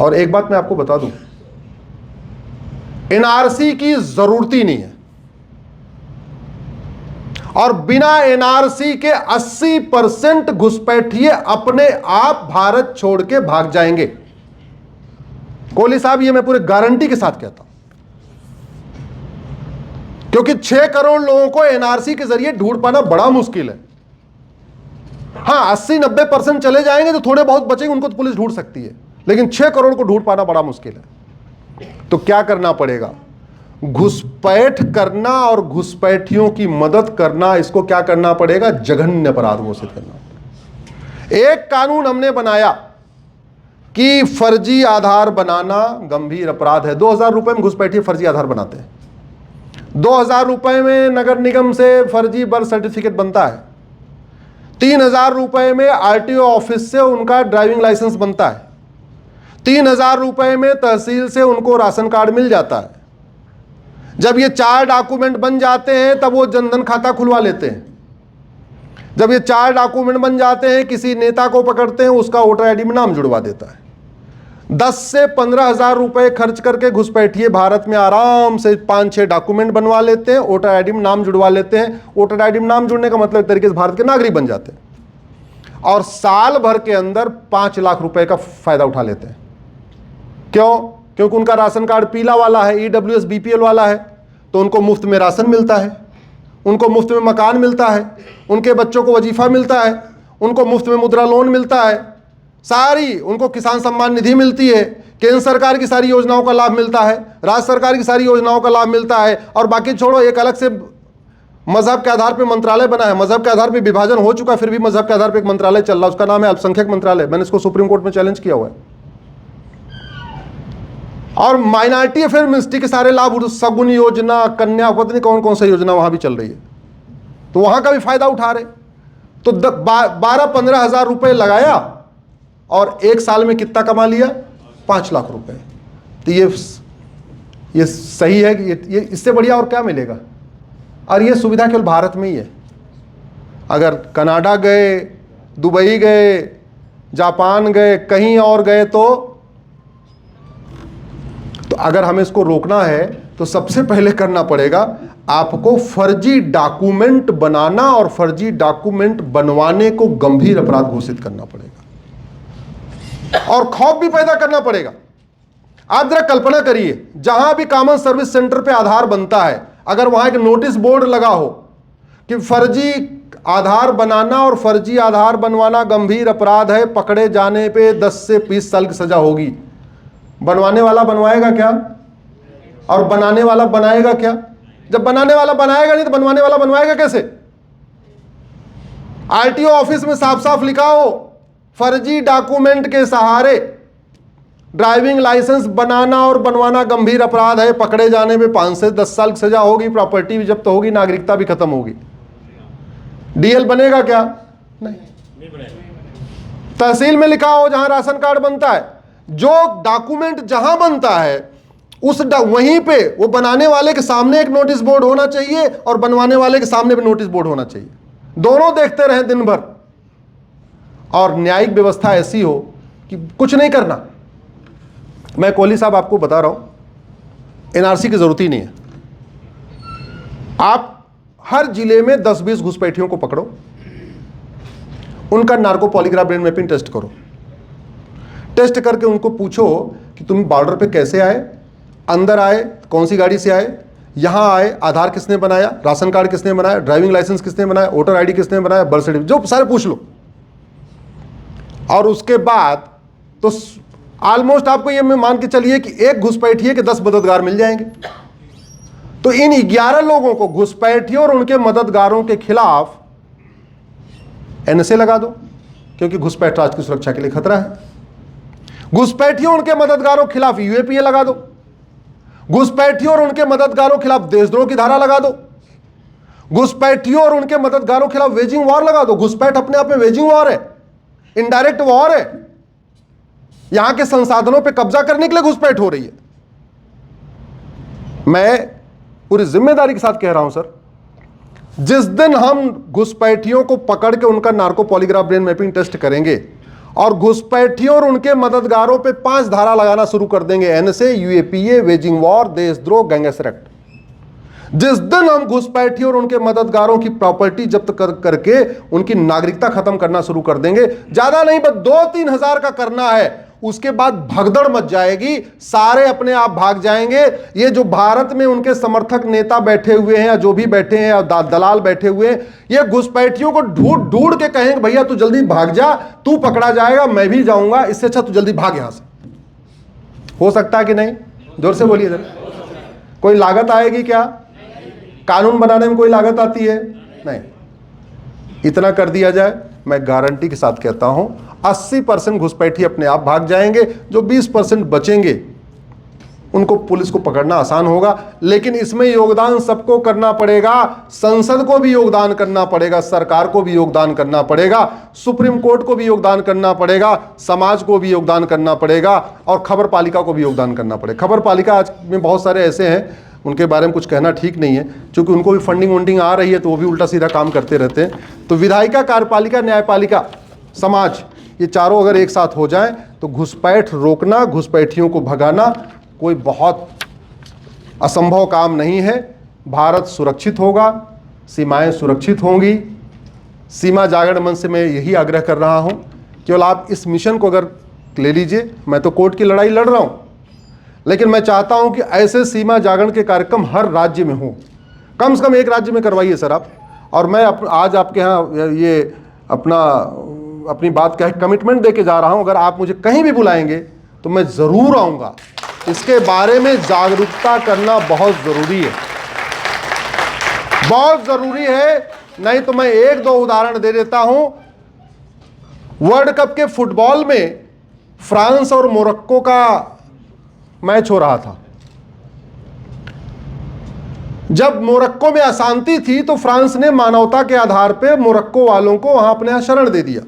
और एक बात मैं आपको बता दूं, एनआरसी की जरूरत ही नहीं है, और बिना एनआरसी के 80% घुसपैठिए अपने आप भारत छोड़ के भाग जाएंगे। कोहली साहब, ये मैं पूरे गारंटी के साथ कहता हूं, क्योंकि 6 करोड़ लोगों को एनआरसी के जरिए ढूंढ पाना बड़ा मुश्किल है। हां, 80-90% चले जाएंगे, जो थोड़े बहुत बचेंगे उनको तो पुलिस ढूंढ सकती है, लेकिन 6 करोड़ को ढूंढ पाना बड़ा मुश्किल है। तो क्या करना पड़ेगा? घुसपैठ करना और घुसपैठियों की मदद करना, इसको क्या करना पड़ेगा? जघन्य अपराध घोषित करना। एक कानून हमने बनाया कि फर्जी आधार बनाना गंभीर अपराध है। 2000 रुपए में घुसपैठिए फर्जी आधार बनाते हैं। 2000 रुपए में नगर निगम से फर्जी बर्थ सर्टिफिकेट बनता है। 3000 रुपए में आरटीओ ऑफिस से उनका ड्राइविंग लाइसेंस बनता है। 3000 रुपए में तहसील से उनको राशन कार्ड मिल जाता है। जब ये 4 डॉक्यूमेंट बन जाते हैं तब वो जनधन खाता खुलवा लेते हैं। जब ये 4 डॉक्यूमेंट बन जाते हैं, किसी नेता को पकड़ते हैं, उसका वोटर आईडी में नाम जुड़वा देता है। 10 से 15,000 रुपए खर्च करके घुसपैठिए भारत में आराम से 5-6 डॉक्यूमेंट बनवा लेते हैं, वोटर आईडी में नाम जुड़वा लेते हैं। वोटर आईडी में नाम जुड़ने का मतलब एक तरीके से भारत के नागरिक बन जाते हैं, और साल भर के अंदर 5 लाख रुपए का फायदा उठा लेते हैं। क्यों? क्योंकि उनका राशन कार्ड पीला वाला है, ईडब्ल्यूएस बीपीएल वाला है, तो उनको मुफ्त में राशन मिलता है, उनको मुफ्त में मकान मिलता है, उनके बच्चों को वजीफा मिलता है, उनको मुफ्त में मुद्रा लोन मिलता है, सारी उनको किसान सम्मान निधि मिलती है, केंद्र सरकार की सारी योजनाओं का लाभ मिलता है, राज्य सरकार की सारी योजनाओं का लाभ मिलता है। और बाकी छोड़ो, एक अलग से मजहब के आधार पर मंत्रालय बना है, मजहब के आधार पर विभाजन हो चुका, फिर भी मजहब के आधार पर एक मंत्रालय चल रहा है, उसका नाम है अल्पसंख्यक मंत्रालय। मैंने इसको सुप्रीम कोर्ट में चैलेंज किया हुआ है। और माइनॉरिटी अफेयर मिनिस्ट्री के सारे लाभ, सगुन योजना, कन्या, पता नहीं कौन कौन सी योजना वहां भी चल रही है, तो वहां का भी फायदा उठा रहे। तो 12-15 हजार रुपए लगाया और 1 साल में कितना कमा लिया? 5 लाख रुपए। तो ये सही है कि ये इससे बढ़िया और क्या मिलेगा? और ये सुविधा केवल भारत में ही है। अगर कनाडा गए, दुबई गए, जापान गए, कहीं और गए, तो अगर हमें इसको रोकना है तो सबसे पहले करना पड़ेगा आपको फर्जी डॉक्यूमेंट बनाना और फर्जी डॉक्यूमेंट बनवाने को गंभीर अपराध घोषित करना पड़ेगा, और खौफ भी पैदा करना पड़ेगा। आप जरा कल्पना करिए, जहां भी कॉमन सर्विस सेंटर पे आधार बनता है, अगर वहां एक नोटिस बोर्ड लगा हो कि फर्जी आधार बनाना और फर्जी आधार बनवाना गंभीर अपराध है, पकड़े जाने पे 10 से 20 साल की सजा होगी। बनवाने वाला बनवाएगा क्या? और बनाने वाला बनाएगा क्या? जब बनाने वाला बनाएगा नहीं तो बनवाने वाला बनवाएगा कैसे? आरटीओ ऑफिस में साफ साफ लिखा हो, फर्जी डॉक्यूमेंट के सहारे ड्राइविंग लाइसेंस बनाना और बनवाना गंभीर अपराध है, पकड़े जाने में 5 से 10 साल की सजा होगी, प्रॉपर्टी भी जब्त होगी, नागरिकता भी खत्म होगी। डीएल बनेगा क्या? नहीं बनेगा। तहसील में लिखा हो जहां राशन कार्ड बनता है, जो डॉक्यूमेंट जहां बनता है उस वहीं पे वो बनाने वाले के सामने एक नोटिस बोर्ड होना चाहिए और बनवाने वाले के सामने भी नोटिस बोर्ड होना चाहिए। दोनों देखते रहे दिन भर, और न्यायिक व्यवस्था ऐसी हो कि कुछ नहीं करना। मैं कोहली साहब आपको बता रहा हूं, एनआरसी की जरूरत ही नहीं है। आप हर जिले में 10-20 घुसपैठियों को पकड़ो, उनका narco polygraph brain mapping test करो। टेस्ट करके उनको पूछो कि तुम बॉर्डर पे कैसे आए, अंदर आए कौन सी गाड़ी से आए, यहां आए आधार किसने बनाया, राशन कार्ड किसने बनाया, ड्राइविंग लाइसेंस किसने बनाया, वोटर आईडी किसने बनाया, बर्थ सर्टिफिकेट, जो सारे पूछ लो। और उसके बाद तो ऑलमोस्ट आपको ये मान के चलिए कि एक घुसपैठिए के 10 मददगार मिल जाएंगे। तो इन 11 लोगों को, घुसपैठियों और उनके मददगारों के खिलाफ एनएसए लगा दो, क्योंकि घुसपैठ राष्ट्र की सुरक्षा के लिए खतरा है। घुसपैठियों और उनके मददगारों के खिलाफ यूएपीए लगा दो, घुसपैठियों और उनके मददगारों के खिलाफ देशद्रोह की धारा लगा दो, घुसपैठियों और उनके मददगारों के खिलाफ वेजिंग वॉर लगा दो। घुसपैठ अपने आप में वेजिंग वॉर है, इनडायरेक्ट वॉर है, यहां के संसाधनों पर कब्जा करने के लिए घुसपैठ हो रही है। मैं पूरी जिम्मेदारी के साथ कह रहा हूं सर, जिस दिन हम घुसपैठियों को पकड़ के उनका narco polygraph brain mapping test करेंगे और घुसपैठियों और उनके मददगारों पे 5 धारा लगाना शुरू कर देंगे, एनएसए, यूएपीए, वेजिंग वॉर, देशद्रोह, गैंगस्टर एक्ट। जिस दिन हम घुसपैठियों और उनके मददगारों की प्रॉपर्टी जब्त करके उनकी नागरिकता खत्म करना शुरू कर देंगे, ज्यादा नहीं बस 2-3 हजार का करना है, उसके बाद भगदड़ मच जाएगी, सारे अपने आप भाग जाएंगे। ये जो भारत में उनके समर्थक नेता बैठे हुए हैं या जो भी बैठे हैं या दलाल बैठे हुए हैं, ये घुसपैठियों को ढूंढ ढूंढ के कहेंगे भैया तू जल्दी भाग जा, तू पकड़ा जाएगा, मैं भी जाऊंगा, इससे अच्छा तू जल्दी भाग यहां से। हो सकता है कि नहीं? जोर से बोलिए जरा। कोई लागत आएगी क्या? कानून बनाने में कोई लागत आती है? नहीं। इतना कर दिया जाए, मैं गारंटी के साथ कहता हूं 80% घुसपैठी अपने आप भाग जाएंगे। जो 20% बचेंगे उनको पुलिस को पकड़ना आसान होगा, लेकिन इसमें योगदान सबको करना पड़ेगा। संसद को भी योगदान करना पड़ेगा, सरकार को भी योगदान करना पड़ेगा, सुप्रीम कोर्ट को भी योगदान करना पड़ेगा, समाज को भी योगदान करना पड़ेगा और खबर पालिका को भी योगदान करना पड़ेगा। खबर पालिका आज में बहुत सारे ऐसे हैं, उनके बारे में कुछ कहना ठीक नहीं है, क्योंकि उनको भी फंडिंग वंडिंग आ रही है तो वो भी उल्टा सीधा काम करते रहते हैं। तो विधायिका, कार्यपालिका, न्यायपालिका, समाज, ये चारों अगर एक साथ हो जाएं तो घुसपैठ रोकना, घुसपैठियों को भगाना कोई बहुत असंभव काम नहीं है। भारत सुरक्षित होगा, सीमाएं सुरक्षित होंगी। सीमा जागरण मंच से मैं यही आग्रह कर रहा हूं, केवल आप इस मिशन को अगर ले लीजिए। मैं तो कोर्ट की लड़ाई लड़ रहा हूं, लेकिन मैं चाहता हूं कि ऐसे सीमा जागरण के कार्यक्रम हर राज्य में हो। कम से कम एक राज्य में करवाइए सर आप। और मैं आज आपके यहाँ ये अपनी बात का कमिटमेंट दे के जा रहा हूं, अगर आप मुझे कहीं भी बुलाएंगे तो मैं ज़रूर आऊँगा। इसके बारे में जागरूकता करना बहुत ज़रूरी है, बहुत ज़रूरी है। नहीं तो मैं 1-2 उदाहरण दे देता हूं। वर्ल्ड कप के फुटबॉल में फ्रांस और मोरक्को का मैच हो रहा था। जब मोरक्को में अशांति थी तो फ्रांस ने मानवता के आधार पर मोरक्को वालों को वहां अपने यहां शरण दे दिया,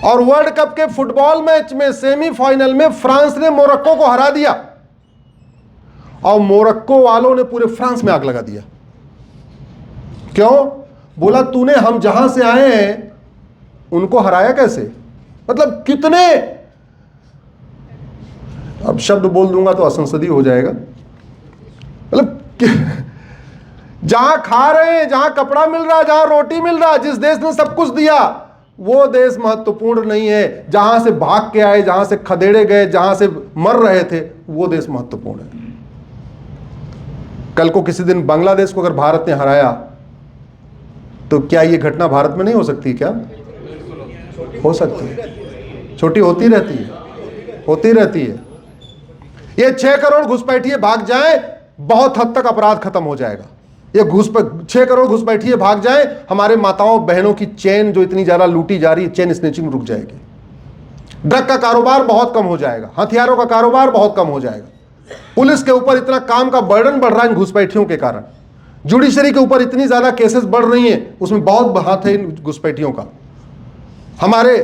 और वर्ल्ड कप के फुटबॉल मैच में सेमीफाइनल में फ्रांस ने मोरक्को को हरा दिया, और मोरक्को वालों ने पूरे फ्रांस में आग लगा दिया। क्यों? बोला तूने हम जहां से आए हैं उनको हराया कैसे? मतलब कितने, अब शब्द बोल दूंगा तो असंसदीय हो जाएगा, मतलब जहां खा रहे हैं, जहां कपड़ा मिल रहा है, जहां रोटी मिल रहा है, जिस देश ने सब कुछ दिया वो देश महत्वपूर्ण नहीं है। जहां से भाग के आए, जहां से खदेड़े गए, जहां से मर रहे थे, वो देश महत्वपूर्ण है। कल को किसी दिन बांग्लादेश को अगर भारत ने हराया तो क्या ये घटना भारत में नहीं हो सकती? क्या हो सकती है? छोटी होती रहती है, होती रहती है। ये 6 करोड़ घुसपैठिए भाग जाएं, बहुत हद तक अपराध खत्म हो जाएगा। ये 6 करोड़ घुसपैठिए भाग जाएं, हमारे माताओं बहनों की चेन जो इतनी ज्यादा लूटी जा रही है, चेन स्नेचिंग रुक जाएगी। ड्रग का कारोबार बहुत कम हो जाएगा, हथियारों का कारोबार बहुत कम हो जाएगा। पुलिस के ऊपर इतना काम का बर्डन बढ़ रहा है इन घुसपैठियों के कारण। जुडिशरी के ऊपर इतनी ज्यादा केसेस बढ़ रही हैं, उसमें बहुत हाथ है इन घुसपैठियों का। हमारे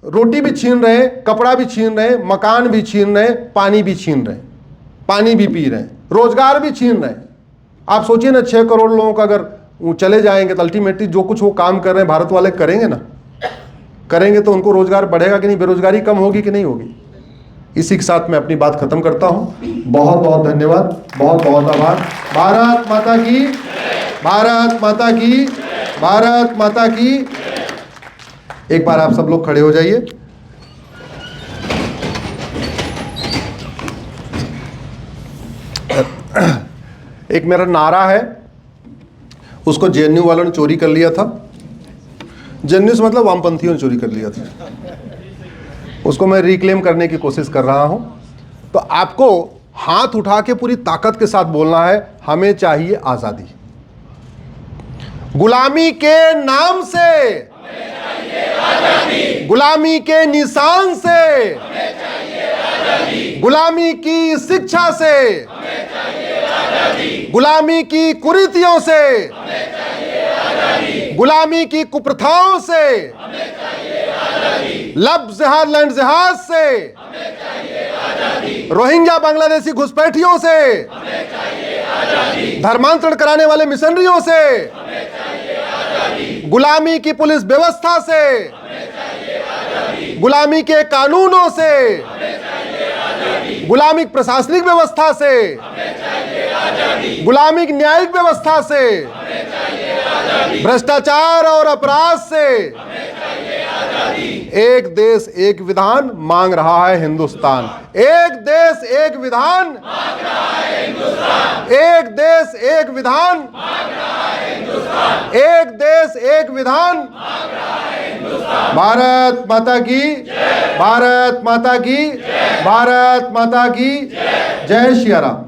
रोटी भी छीन रहे हैं, कपड़ा भी छीन रहे हैं, मकान भी छीन रहे हैं, पानी भी छीन रहे हैं, पानी भी पी रहे हैं, रोजगार भी छीन रहे हैं। आप सोचिए ना, 6 करोड़ लोगों का अगर वो चले जाएंगे तो अल्टीमेटली जो कुछ वो काम कर रहे हैं भारत वाले करेंगे ना, करेंगे तो उनको रोजगार बढ़ेगा कि नहीं, बेरोजगारी कम होगी कि नहीं होगी। इसी के साथ मैं अपनी बात खत्म करता हूं। बहुत बहुत धन्यवाद, बहुत बहुत आभार। भारत माता की, भारत माता की, भारत माता की। एक बार आप सब लोग खड़े हो जाइए। एक मेरा नारा है, उसको जेएनयू वालों ने चोरी कर लिया था। जेएनयू से मतलब वामपंथियों ने चोरी कर लिया था, उसको मैं रिक्लेम करने की कोशिश कर रहा हूं। तो आपको हाथ उठा के पूरी ताकत के साथ बोलना है, हमें चाहिए आजादी। गुलामी के नाम से, हमें चाहिए आजादी। गुलामी के निशान से, हमें चाहिए आजादी। गुलामी की शिक्षा से, हमें चाहिए आजादी। गुलामी की कुरीतियों से, हमें चाहिए आजादी। गुलामी की कुप्रथाओं से, हमें चाहिए आजादी। लब जिहाद लैंड जिहाद से, हमें चाहिए आजादी। रोहिंग्या बांग्लादेशी घुसपैठियों से, हमें चाहिए आजादी। धर्मांतरण कराने वाले मिशनरियों से, हमें चाहिए आजादी। गुलामी की पुलिस व्यवस्था से, हमें चाहिए आजादी। गुलामी के कानूनों से, गुलामिक प्रशासनिक व्यवस्था से, गुलामिक न्यायिक व्यवस्था से, भ्रष्टाचार और अपराध से। एक देश एक विधान मांग रहा है हिंदुस्तान। एक देश एक विधान मांग रहा है हिंदुस्तान। एक देश एक विधान मांग रहा है हिंदुस्तान। एक देश एक विधान मांग रहा है हिंदुस्तान। भारत माता की जय। भारत माता की जय। भारत माता की जय। जय श्री राम।